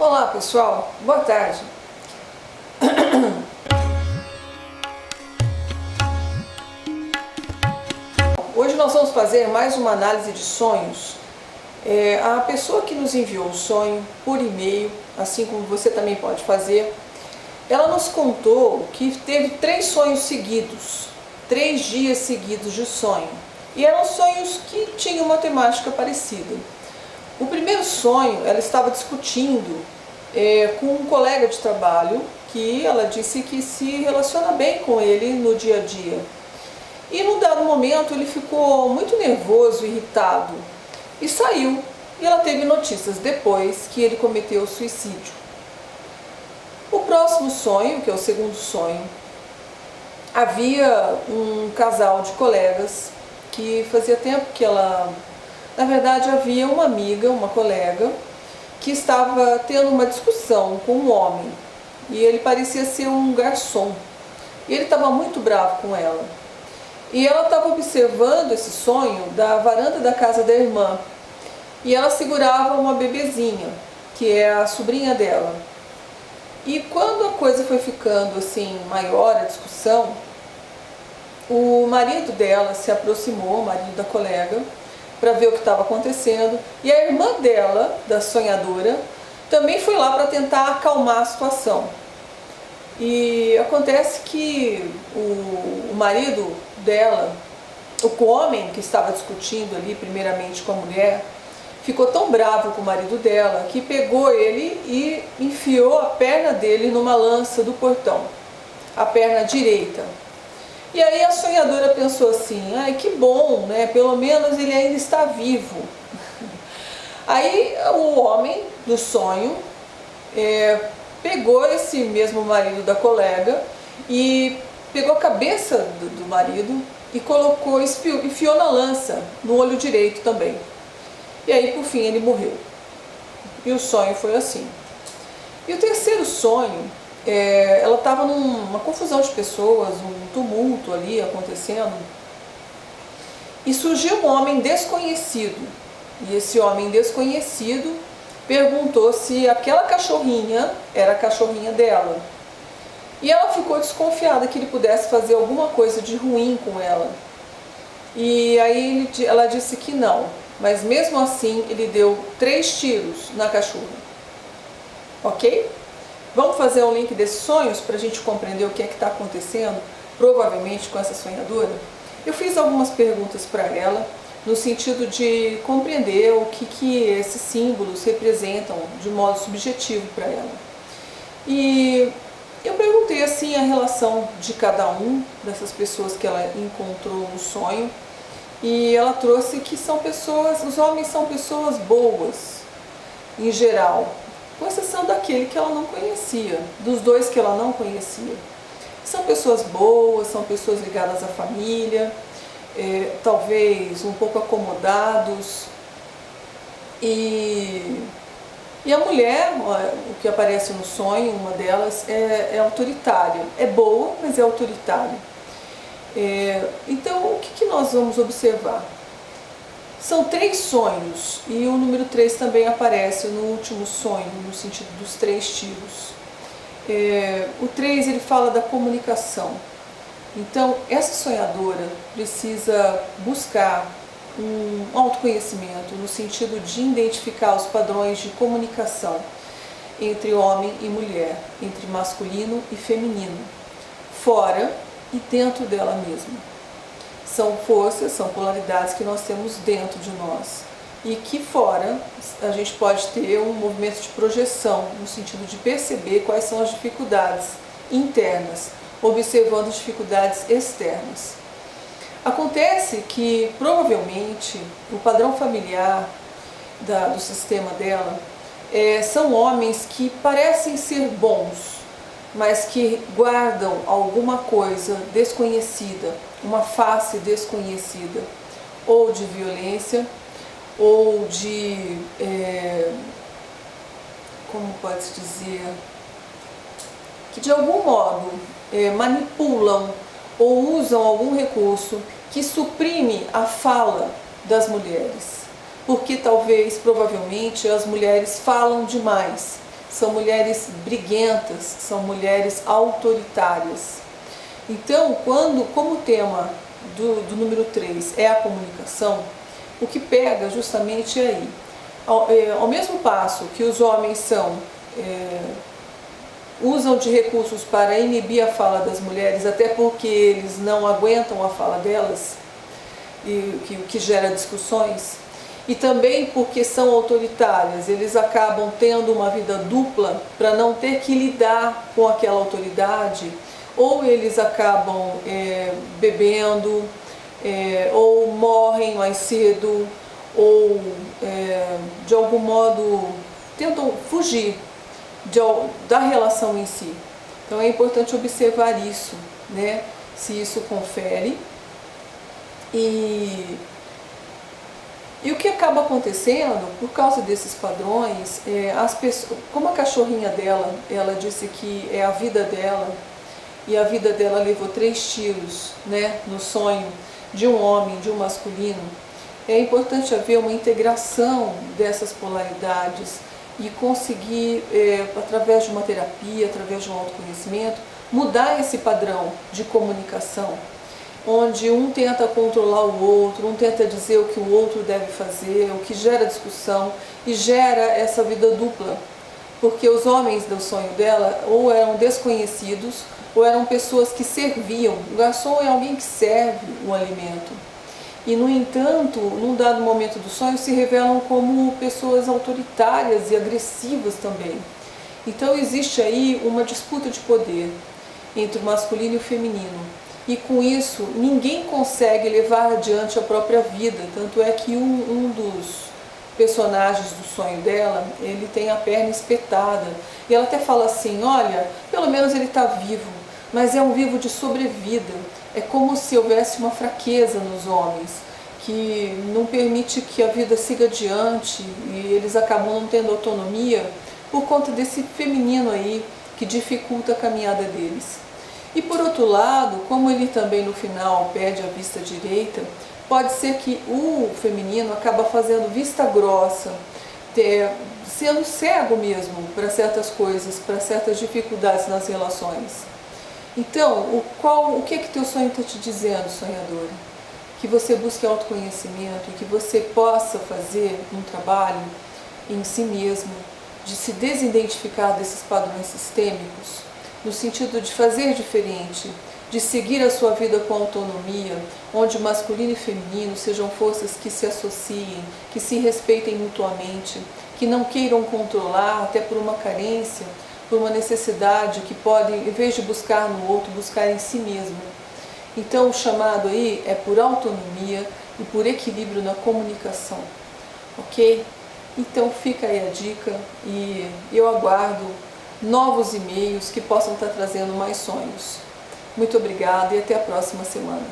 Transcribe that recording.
Olá pessoal, boa tarde. Hoje nós vamos fazer mais uma análise de sonhos. A pessoa que nos enviou o sonho por e-mail, assim como você também pode fazer, ela nos contou que teve 3 sonhos seguidos, 3 dias seguidos de sonho. E eram sonhos que tinham uma temática parecida. O primeiro sonho, ela estava discutindo com um colega de trabalho, que ela disse que se relaciona bem com ele no dia a dia. E num dado momento ele ficou muito nervoso, irritado, e saiu. E ela teve notícias depois que ele cometeu suicídio. O próximo sonho, que é o segundo sonho, havia um casal de colegas que fazia tempo que ela... Na verdade, havia uma amiga, uma colega, que estava tendo uma discussão com um homem. E ele parecia ser um garçom. E ele estava muito bravo com ela. E ela estava observando esse sonho da varanda da casa da irmã. E ela segurava uma bebezinha, que é a sobrinha dela. E quando a coisa foi ficando assim maior, a discussão, o marido dela se aproximou, o marido da colega, para ver o que estava acontecendo, e a irmã dela, da sonhadora, também foi lá para tentar acalmar a situação. E acontece que o marido dela, o homem que estava discutindo ali primeiramente com a mulher, ficou tão bravo com o marido dela que pegou ele e enfiou a perna dele numa lança do portão, a perna direita. E aí a sonhadora pensou assim, ai que bom, né? Pelo menos ele ainda está vivo. Aí o homem do sonho pegou esse mesmo marido da colega e pegou a cabeça do marido e colocou, enfiou na lança, no olho direito também. E aí por fim ele morreu. E o sonho foi assim. E o terceiro sonho, ela estava numa confusão de pessoas, um tumulto ali acontecendo, e surgiu um homem desconhecido, e esse homem desconhecido perguntou se aquela cachorrinha era a cachorrinha dela, e ela ficou desconfiada que ele pudesse fazer alguma coisa de ruim com ela, e aí ela disse que não, mas mesmo assim ele deu 3 tiros na cachorra, ok? Vamos fazer um link desses sonhos para a gente compreender o que é que está acontecendo, provavelmente com essa sonhadora? Eu fiz algumas perguntas para ela, no sentido de compreender o que esses símbolos representam de modo subjetivo para ela. E eu perguntei assim a relação de cada um dessas pessoas que ela encontrou no sonho, e ela trouxe que são pessoas, os homens são pessoas boas, em geral, com exceção daquele que ela não conhecia, dos 2 que ela não conhecia. São pessoas boas, são pessoas ligadas à família, talvez um pouco acomodados. E a mulher, o que aparece no sonho, uma delas, é autoritária. É boa, mas é autoritária. Então, o que nós vamos observar? São 3 sonhos, e o número 3 também aparece no último sonho, no sentido dos 3 tiros. O 3 ele fala da comunicação. Então, essa sonhadora precisa buscar um autoconhecimento, no sentido de identificar os padrões de comunicação entre homem e mulher, entre masculino e feminino, fora e dentro dela mesma. São forças, são polaridades que nós temos dentro de nós, e que fora a gente pode ter um movimento de projeção, no sentido de perceber quais são as dificuldades internas, observando as dificuldades externas. Acontece que provavelmente o padrão familiar do sistema dela são homens que parecem ser bons, mas que guardam alguma coisa desconhecida, uma face desconhecida, ou de violência, ou de, como pode-se dizer, que de algum modo manipulam ou usam algum recurso que suprime a fala das mulheres, porque talvez, provavelmente, as mulheres falam demais, são mulheres briguentas, são mulheres autoritárias. Então, como o tema do número 3 é a comunicação, o que pega justamente é aí. Ao mesmo passo que os homens usam de recursos para inibir a fala das mulheres, até porque eles não aguentam a fala delas, o que gera discussões, e também porque são autoritárias, eles acabam tendo uma vida dupla para não ter que lidar com aquela autoridade, ou eles acabam bebendo, ou morrem mais cedo, ou de algum modo tentam fugir da relação em si. Então é importante observar isso, né? Se isso confere. E o que acaba acontecendo, por causa desses padrões, as pessoas, como a cachorrinha dela, ela disse que é a vida dela, e a vida dela levou 3 tiros, né, no sonho de um homem, de um masculino, é importante haver uma integração dessas polaridades e conseguir, através de uma terapia, através de um autoconhecimento, mudar esse padrão de comunicação, onde um tenta controlar o outro, um tenta dizer o que o outro deve fazer, o que gera discussão e gera essa vida dupla, porque os homens do sonho dela ou eram desconhecidos ou eram pessoas que serviam. O garçom é alguém que serve o alimento e, no entanto, num dado momento do sonho se revelam como pessoas autoritárias e agressivas também. Então existe aí uma disputa de poder entre o masculino e o feminino. E com isso, ninguém consegue levar adiante a própria vida. Tanto é que um dos personagens do sonho dela, ele tem a perna espetada. E ela até fala assim, olha, pelo menos ele está vivo, mas é um vivo de sobrevida. É como se houvesse uma fraqueza nos homens, que não permite que a vida siga adiante e eles acabam não tendo autonomia por conta desse feminino aí que dificulta a caminhada deles. E por outro lado, como ele também no final perde a vista direita, pode ser que o feminino acaba fazendo vista grossa, sendo cego mesmo para certas coisas, para certas dificuldades nas relações. Então, o que é que teu sonho está te dizendo, sonhadora? Que você busque autoconhecimento e que você possa fazer um trabalho em si mesmo, de se desidentificar desses padrões sistêmicos, no sentido de fazer diferente, de seguir a sua vida com autonomia, onde o masculino e feminino sejam forças que se associem, que se respeitem mutuamente, que não queiram controlar, até por uma carência, por uma necessidade, que podem, em vez de buscar no outro, buscar em si mesmo. Então o chamado aí é por autonomia e por equilíbrio na comunicação, ok? Então fica aí a dica e eu aguardo novos e-mails que possam estar trazendo mais sonhos. Muito obrigada e até a próxima semana.